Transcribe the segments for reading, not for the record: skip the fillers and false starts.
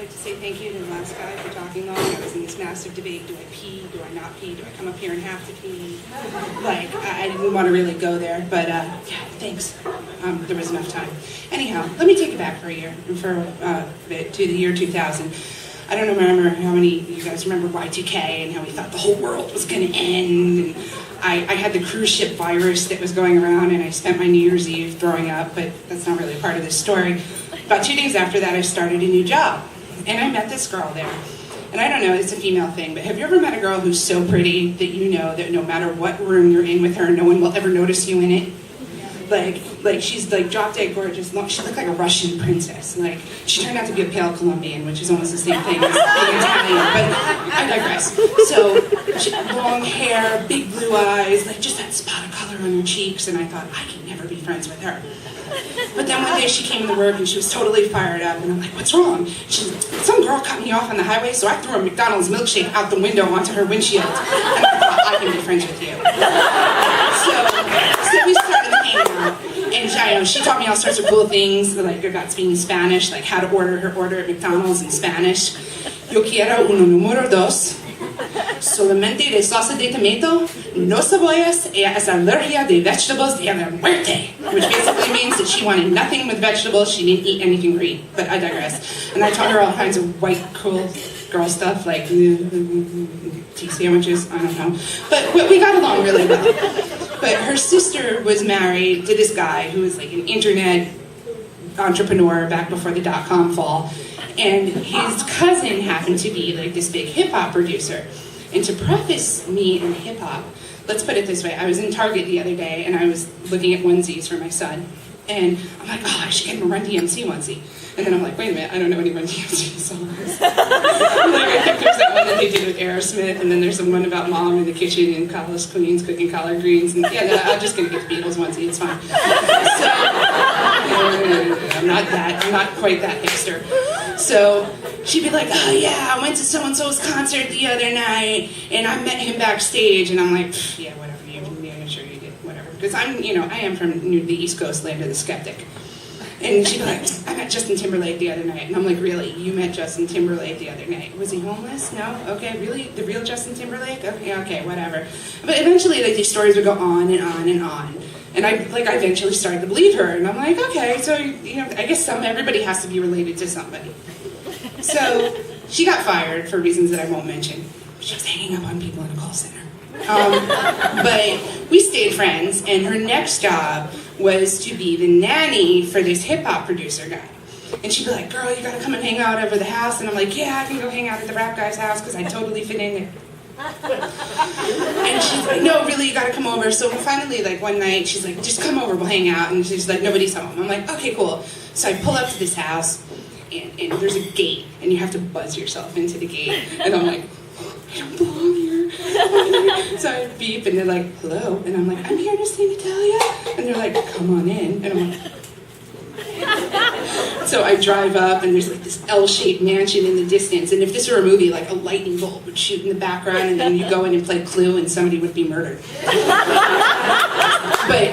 like to say thank you to the last guy for talking long. I was in this massive debate. Do I pee? Do I not pee? Do I come up here and have to pee? Like, I didn't want to really go there, but yeah, thanks. There was enough time. Anyhow, let me take it back for a year, to the year 2000. I don't remember how many of you guys remember Y2K and how we thought the whole world was going to end. And I had the cruise ship virus that was going around, and I spent my New Year's Eve throwing up, but that's not really a part of this story. About 2 days after that, I started a new job, and I met this girl there. And I don't know, it's a female thing, but have you ever met a girl who's so pretty that you know that no matter what room you're in with her, no one will ever notice you in it? Like she's like drop dead gorgeous. She looked like a Russian princess. Like she turned out to be a pale Colombian, which is almost the same thing as being Italian. But I digress. So she had long hair, big blue eyes, like just that spot of color on her cheeks, and I thought I could never be friends with her. But then one day she came to work and she was totally fired up, and I'm like, what's wrong? She's like, some girl cut me off on the highway, so I threw a McDonald's milkshake out the window onto her windshield. And I thought I can be friends with you. So we started hanging out. And she taught me all sorts of cool things, like about speaking Spanish, like how to order her order at McDonald's in Spanish. Yo quiero uno número dos. Solamente de salsa de tomato, no cebollas, ella es alergia de vegetables de la muerte. Which basically means that she wanted nothing with vegetables, she didn't eat anything green. But I digress. And I taught her all kinds of white, cool girl stuff, like tea sandwiches, I don't know. But we got along really well. But her sister was married to this guy who was like an internet entrepreneur back before the dot-com fall. And his cousin happened to be like this big hip-hop producer. And to preface me in hip-hop, let's put it this way. I was in Target the other day and I was looking at onesies for my son. And I'm like, oh, I should get him a Run DMC onesie. And then I'm like, wait a minute, I don't know any Run DMC songs. Like, I think there's that one that they did with Aerosmith, and then there's the one about mom in the kitchen in College Queens cooking collard greens. And yeah, no, I'm just going to get the Beatles onesie, it's fine. So, I'm not quite that hipster. So she'd be like, oh yeah, I went to so-and-so's concert the other night, and I met him backstage. And I'm like, yeah, whatever, I'm sure you did, whatever. Because I am from the East Coast, land of the skeptic. And she'd be like, I met Justin Timberlake the other night. And I'm like, really? You met Justin Timberlake the other night? Was he homeless? No? Okay, really? The real Justin Timberlake? Okay, whatever. But eventually, like, these stories would go on and on and on. And I eventually started to believe her. And I'm like, okay, so, I guess everybody has to be related to somebody. So she got fired for reasons that I won't mention. She was hanging up on people in a call center. But we stayed friends, and her next job was to be the nanny for this hip-hop producer guy. And she'd be like, girl, you gotta come and hang out over the house. And I'm like, yeah, I can go hang out at the rap guy's house because I totally fit in there. And she's like, no, really, you gotta come over. So finally, like one night, she's like, just come over, we'll hang out. And she's like, nobody's home. I'm like, okay, cool. So I pull up to this house, and there's a gate, and you have to buzz yourself into the gate. And I'm like, I don't belong here. So I beep, and they're like, hello. And I'm like, I'm here to sing Italia. And they're like, come on in. And I'm like, so I drive up, and there's like this L-shaped mansion in the distance. And if this were a movie, like a lightning bolt would shoot in the background, and then you go in and play Clue, and somebody would be murdered. But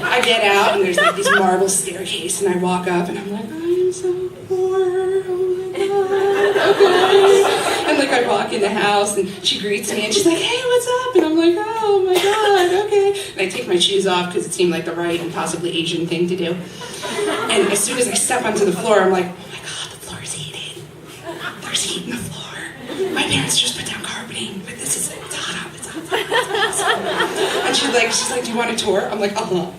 I get out, and there's like this marble staircase, and I walk up, and I'm like, I am so poor. Oh my God. Okay. And like I walk in the house, and she greets me, and she's like, hey, what's up? And I'm like, oh my God, okay. And I take my shoes off because it seemed like the right and possibly Asian thing to do. And as soon as I step onto the floor, I'm like, oh my God, the floor is heated. There's heat in the floor. My parents just put down carpeting, but it's hot up, it's hot. And she's like, do you want a tour? I'm like, uh-huh.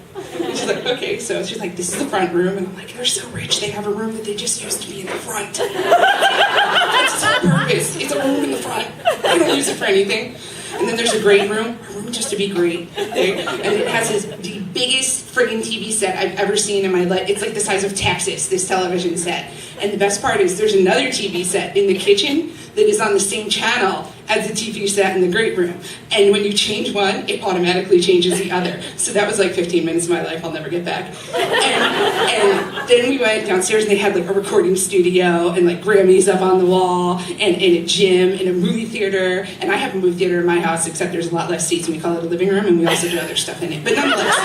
And she's like, okay. So she's like, this is the front room. And I'm like, they're so rich, they have a room that they just used to be in the front. That's its whole purpose. It's a room in the front. I don't use it for anything. And then there's a great room, a room just to be great. Okay? And it has the biggest friggin' TV set I've ever seen in my life. It's like the size of Texas, this television set. And the best part is there's another TV set in the kitchen that is on the same channel as the TV set in the great room. And when you change one, it automatically changes the other. So that was like 15 minutes of my life I'll never get back. And then we went downstairs, and they had like a recording studio and like Grammys up on the wall and a gym and a movie theater. And I have a movie theater in my house, except there's a lot less seats, and we call it a living room, and we also do other stuff in it. But nonetheless.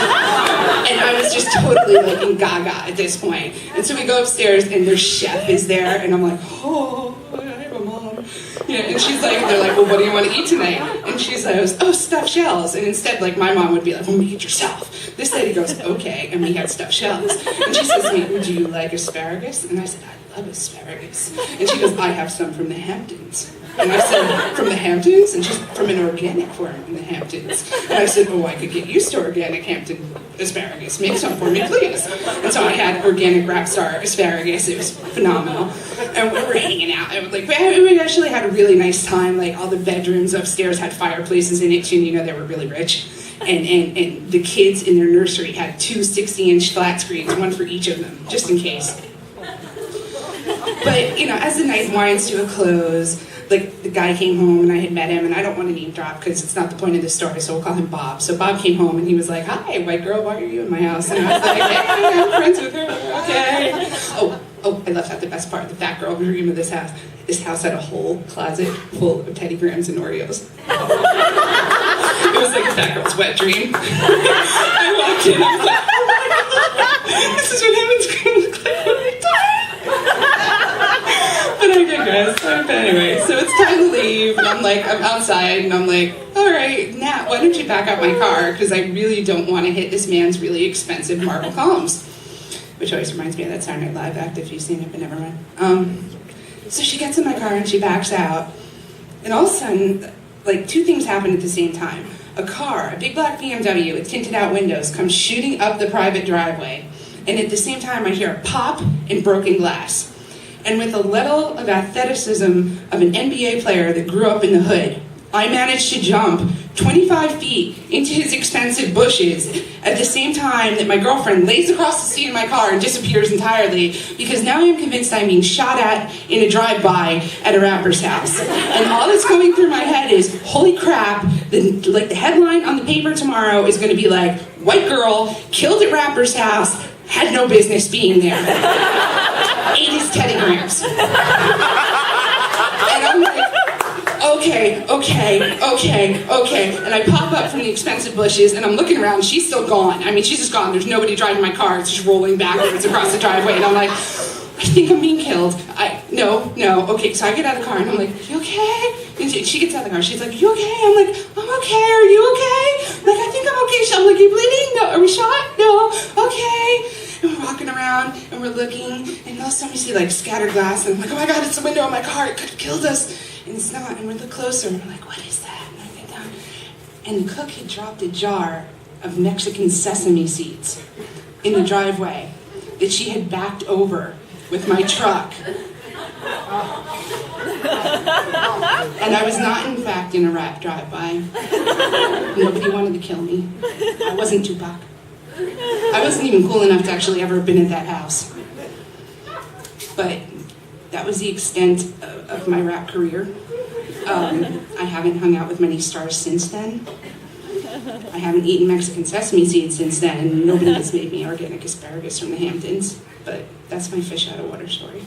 And I was just totally like in gaga at this point. And so we go upstairs, and their chef is there, and I'm like, oh, Yeah, and she's like, they're like, well, what do you want to eat tonight? And she says, oh, stuffed shells. And instead, like, my mom would be like, well, make it yourself. This lady goes, okay, and we had stuffed shells. And she says to me, would you like asparagus? And I said, I love asparagus. And she goes, I have some from the Hamptons. And I said, from the Hamptons? And she's from an organic farm in the Hamptons. And I said, oh, I could get used to organic Hampton asparagus. Make some for me, please. And so I had organic Rap Star asparagus. It was phenomenal. And we were hanging out. And like, we actually had a really nice time. Like, all the bedrooms upstairs had fireplaces in it, too. You know, they were really rich. And the kids in their nursery had 2 60-inch flat screens, one for each of them, just in case. But, you know, as the night winds to a close, like, the guy came home and I had met him, and I don't want to name drop because it's not the point of the story, so we'll call him Bob. So Bob came home and he was like, hi, white girl, why are you in my house? And I was like, hey, I'm friends with her, okay. Oh, I left out the best part, the fat girl dream of this house. This house had a whole closet full of Teddy Grahams and Oreos. It was like a fat girl's wet dream. I walked in, I was like, this is what heaven's gonna look like when I die. But I digress. But anyway, so it's time to leave, and I'm outside, and I'm like, all right, Nat, why don't you back out my car? Because I really don't want to hit this man's really expensive marble columns. Which always reminds me of that Saturday Night Live act, if you've seen it, but never mind. So she gets in my car and she backs out, and all of a sudden, like, 2 things happen at the same time. A car, a big black BMW with tinted out windows, comes shooting up the private driveway, and at the same time I hear a pop and broken glass. And with a level of athleticism of an NBA player that grew up in the hood, I managed to jump 25 feet into his expensive bushes at the same time that my girlfriend lays across the seat of my car and disappears entirely, because now I am convinced I'm being shot at in a drive-by at a rapper's house. And all that's going through my head is, holy crap, the headline on the paper tomorrow is going to be like, white girl killed at rapper's house, had no business being there. Ate his Teddy Grahams. And I'm like, okay. And I pop up from the expensive bushes, and I'm looking around, she's still gone. I mean, she's just gone. There's nobody driving my car. It's just rolling backwards across the driveway. And I'm like, I think I'm being killed. No. Okay, so I get out of the car, and I'm like, you okay? And she gets out of the car. She's like, you okay? I'm like, I'm okay. Are you okay? I'm like, I think I'm okay. I'm like, you bleeding? No. Are we shot? No. Okay. And we're walking around, and we're looking, and all of a sudden we see, like, scattered glass, and I'm like, oh my God, it's the window of my car. It could have killed us. And it's not, and we look closer, and we're like, what is that? And I get down, and the cook had dropped a jar of Mexican sesame seeds in the driveway that she had backed over with my truck. And I was not, in fact, in a rap drive-by. Nobody wanted to kill me. I wasn't Tupac. I wasn't even cool enough to actually ever have been at that house. But that was the extent of my rap career. I haven't hung out with many stars since then. I haven't eaten Mexican sesame seeds since then, and nobody has made me organic asparagus from the Hamptons. But that's my fish out of water story.